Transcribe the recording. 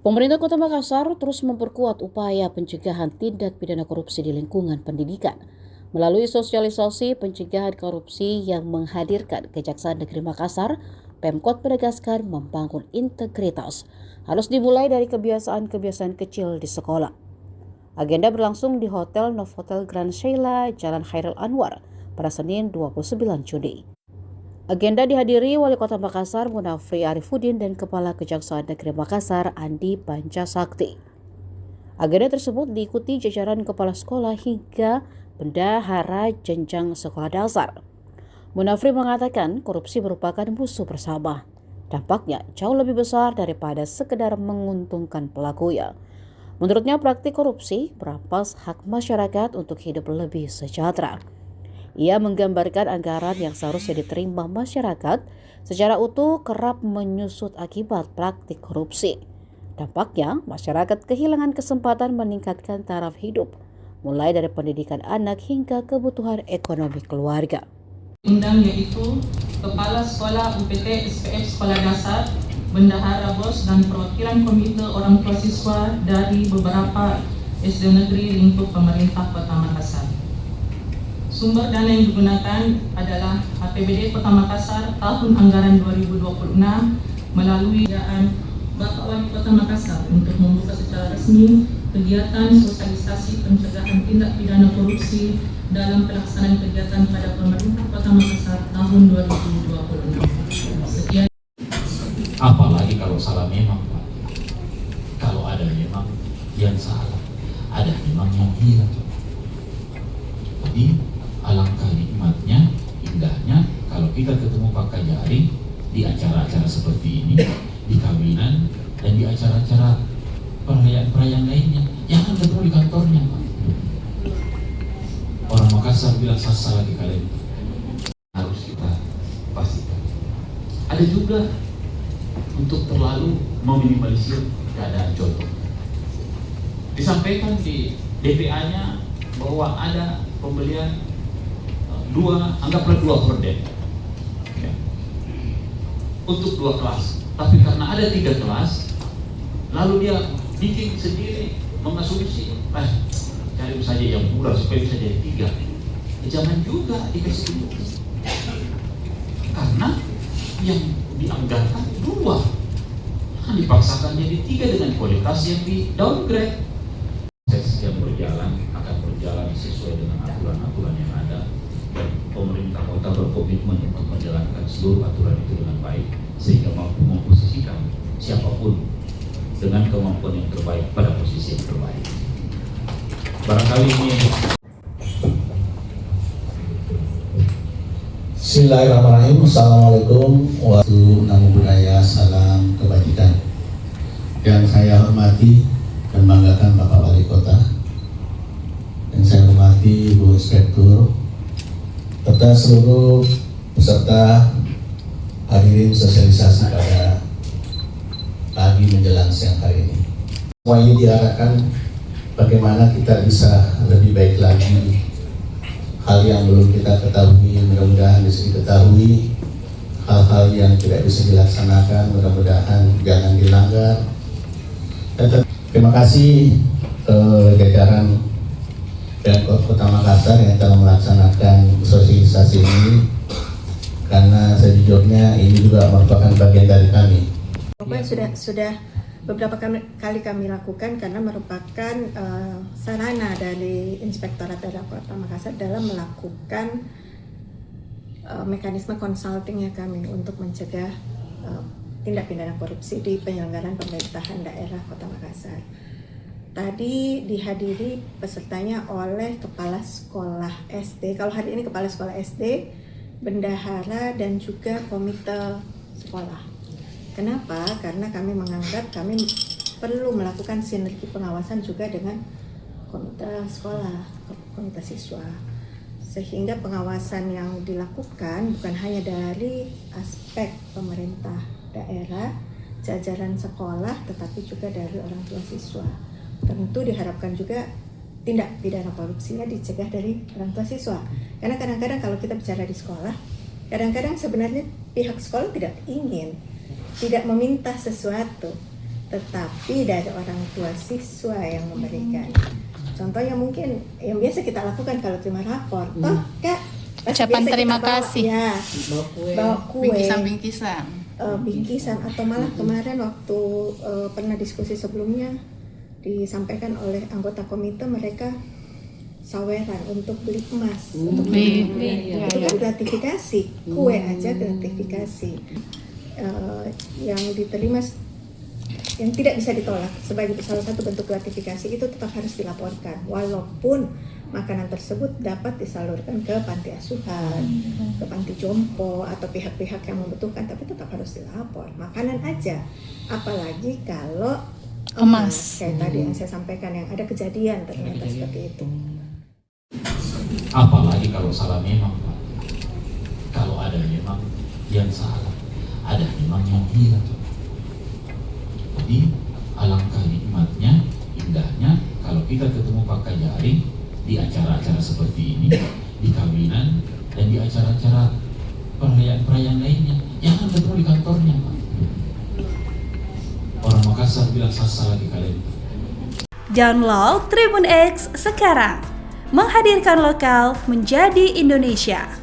Pemerintah Kota Makassar terus memperkuat upaya pencegahan tindak pidana korupsi di lingkungan pendidikan melalui sosialisasi pencegahan korupsi yang menghadirkan Kejaksaan Negeri Makassar. Pemkot menegaskan membangun integritas harus dimulai dari kebiasaan-kebiasaan kecil di sekolah. Agenda berlangsung di Hotel Novotel Grand Sheila, Jalan Khairul Anwar pada Senin 29 Juni. Agenda dihadiri Wali Kota Makassar Munafri Arifudin dan Kepala Kejaksaan Negeri Makassar Andi Pancasakti. Agenda tersebut diikuti jajaran kepala sekolah hingga bendahara jenjang sekolah dasar. Munafri mengatakan korupsi merupakan musuh bersama. Dampaknya jauh lebih besar daripada sekedar menguntungkan pelakunya. Menurutnya praktik korupsi merampas hak masyarakat untuk hidup lebih sejahtera. Ia menggambarkan anggaran yang seharusnya diterima masyarakat secara utuh kerap menyusut akibat praktik korupsi. Dampaknya, masyarakat kehilangan kesempatan meningkatkan taraf hidup, mulai dari pendidikan anak hingga kebutuhan ekonomi keluarga. Undang yaitu Kepala Sekolah UPT SPF Sekolah Dasar, Bendahara BOS, dan perwakilan komite orang tua siswa dari beberapa SD negeri lingkup pemerintah Kota Makassar. Sumber dana yang digunakan adalah APBD Kota Makassar tahun anggaran 2026 melalui pembiayaan Bapak Wali Kota Makassar untuk membuka secara resmi kegiatan sosialisasi pencegahan tindak pidana korupsi dalam pelaksanaan kegiatan pada pemerintah Kota Makassar tahun 2026. Sekian. Apalagi kalau salah memang, Pak. Kalau ada memang yang salah, ada memang yang hilang. Jadi alangkah nikmatnya, indahnya kalau kita ketemu Pak Kajari di acara-acara seperti ini, di kawinan dan di acara-acara perayaan-perayaan lainnya. Jangan ketemu di kantornya, Pak. Orang Makassar bilang sasa lagi kalian. Harus kita pastikan. Ada juga untuk terlalu meminimalisir keadaan contoh. Disampaikan di DPA-nya bahwa ada pembelian anggaplah 2 horden ya, untuk 2 kelas, tapi karena ada 3 kelas lalu dia bikin sendiri, mengasumsi cari saja yang murah supaya bisa jadi 3. Jangan juga dikasih dulu, karena yang dianggarkan 2 dipaksakan jadi 3 dengan kualitas yang di downgrade. Proses yang akan berjalan sesuai dengan aturan-aturan yang ada, dan pemerintah kota berkomitmen untuk menjalankan seluruh aturan itu dengan baik sehingga mampu memposisikan siapapun dengan kemampuan yang terbaik pada posisi yang terbaik. Barangkali ini. Bismillahirrahmanirrahim. Assalamualaikum warahmatullahi wabarakatuh. Salam kebajikan. Yang saya hormati dan banggakan Bapak Wali Kota, yang saya hormati Bu Inspektur, serta seluruh peserta hadirin sosialisasi pada pagi menjelang siang hari ini. Semua ini diarahkan bagaimana kita bisa lebih baik lagi. Hal yang belum kita ketahui mudah-mudahan bisa diketahui, hal-hal yang tidak bisa dilaksanakan mudah-mudahan jangan dilanggar. Dan terima kasih jajaran Pemkot Kota Makassar yang telah melaksanakan sosialisasi ini, karena sejujurnya ini juga merupakan bagian dari kami. Sudah beberapa kali kami lakukan karena merupakan sarana dari Inspektorat Daerah Kota Makassar dalam melakukan mekanisme consultingnya kami untuk mencegah tindak pidana korupsi di penyelenggaraan pemerintahan daerah Kota Makassar. Tadi dihadiri pesertanya oleh Kepala Sekolah SD, kalau hari ini Kepala Sekolah SD, Bendahara, dan juga Komite Sekolah. Kenapa? Karena kami menganggap kami perlu melakukan sinergi pengawasan juga dengan Komite Sekolah, Komite Siswa. Sehingga pengawasan yang dilakukan bukan hanya dari aspek pemerintah daerah, jajaran sekolah, tetapi juga dari orang tua siswa. Tentu diharapkan juga tindak pidana korupsinya dicegah dari orang tua siswa. Karena kadang-kadang kalau kita bicara di sekolah, kadang-kadang sebenarnya pihak sekolah tidak meminta sesuatu, tetapi dari orang tua siswa yang memberikan. Contohnya mungkin yang biasa kita lakukan kalau terima rapor, toh Kak, ucapan biasa terima kita bawa, kasih. ya, bawa kue, Bingkisan. bingkisan, atau malah kemarin waktu pernah diskusi sebelumnya disampaikan oleh anggota komite, mereka saweran untuk beli emas, untuk beli itu kan gratifikasi, kue aja gratifikasi. Yang diterima, yang tidak bisa ditolak sebagai salah satu bentuk gratifikasi itu tetap harus dilaporkan, walaupun makanan tersebut dapat disalurkan ke panti asuhan, ke panti jompo atau pihak-pihak yang membutuhkan, tapi tetap harus dilapor. Makanan aja, apalagi kalau Emas. kayak tadi yang saya sampaikan, yang ada kejadian ternyata seperti itu. Apalagi kalau salah memang, Pak. Kalau ada memang yang salah, ada memang yang hilang. Jadi alangkah nikmatnya, indahnya kalau kita ketemu Pak Kajari di acara-acara seperti ini, di kawinan dan di acara-acara perayaan-perayaan lainnya. Jangan ketemu di kantornya, Pak. Orang Makassar bilang sasa lagi kalian. Download Tribun X sekarang, menghadirkan lokal menjadi Indonesia.